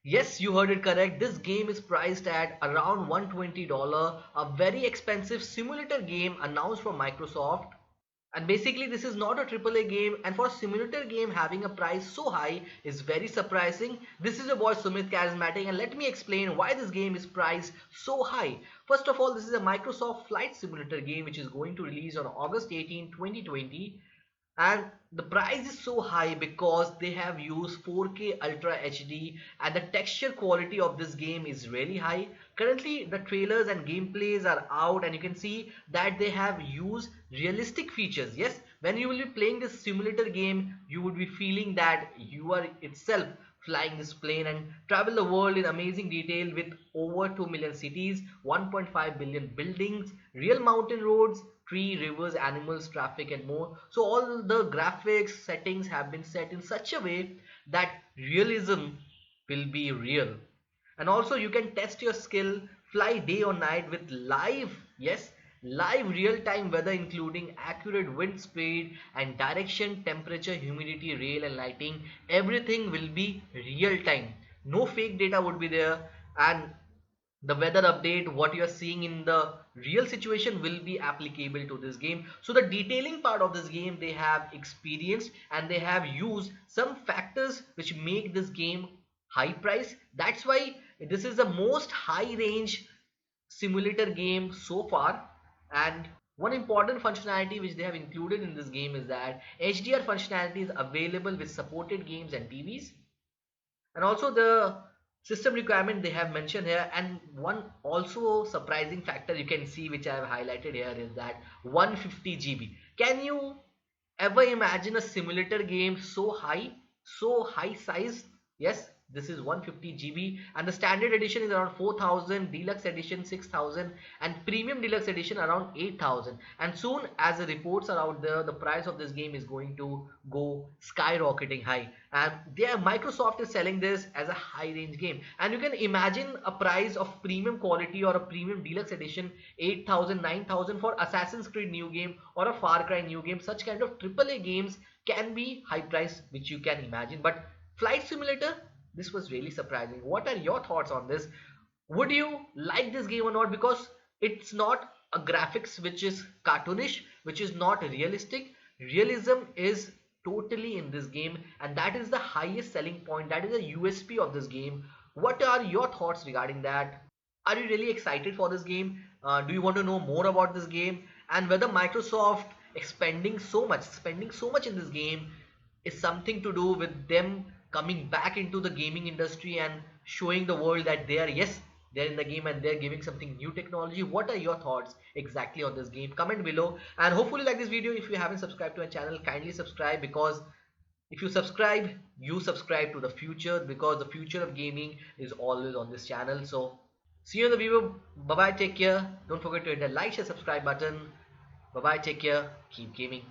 Yes, you heard it correct. This game is priced at around $120, a very expensive simulator game announced from Microsoft. And basically this is not a AAA game, and for a simulator game having a price so high is very surprising. This is your boy Sumit Charismatic, and let me explain why this game is priced so high. First of all, this is a Microsoft Flight Simulator game which is going to release on August 18, 2020, and the price is so high because they have used 4K Ultra HD, and the texture quality of this game is really high. Currently the trailers and gameplays are out, and you can see that they have used realistic features. Yes, when you will be playing this simulator game, you would be feeling that you are itself flying this plane and travel the world in amazing detail with over 2 million cities, 1.5 billion buildings, real mountain roads, tree, rivers, animals, traffic, and more. So all the graphics settings have been set in such a way that realism will be real. And also you can test your skill, fly day or night with live, yes, live real-time weather, including accurate wind speed and direction, temperature, humidity, rail, and lighting. Everything will be real-time. No fake data would be there, and the weather update, what you are seeing in the real situation, will be applicable to this game. So the detailing part of this game they have experienced, and they have used some factors which make this game high price. That's why this is the most high range simulator game so far. And one important functionality which they have included in this game is that HDR functionality is available with supported games and TVs. And also the system requirement they have mentioned here, and one also surprising factor you can see which I have highlighted here is that 150 GB. Can you ever imagine a simulator game so high size? Yes, this is 150 GB, and the standard edition is around 4,000, deluxe edition 6,000, and premium deluxe edition around 8,000. And soon, as the reports are out there, the price of this game is going to go skyrocketing high, and there Microsoft is selling this as a high range game. And you can imagine a price of premium quality or a premium deluxe edition 8,000, 9,000 for Assassin's Creed new game or a Far Cry new game. Such kind of AAA games can be high price, which you can imagine. But Flight Simulator, this was really surprising. What are your thoughts on this? Would you like this game or not? Because it's not a graphics which is cartoonish, which is not realistic. Realism is totally in this game, and that is the highest selling point, that is the USP of this game. What are your thoughts regarding that? Are you really excited for this game? Do you want to know more about this game, and whether Microsoft spending so much in this game is something to do with them coming back into the gaming industry and showing the world that they are, yes, they're in the game and they're giving something new technology? What are your thoughts exactly on this game? Comment below, and hopefully like this video. If you haven't subscribed to our channel, kindly subscribe, because if you subscribe, you subscribe to the future, because the future of gaming is always on this channel. So see you in the video. Bye bye, take care. Don't forget to hit the like, share, subscribe button. Bye bye, take care, keep gaming.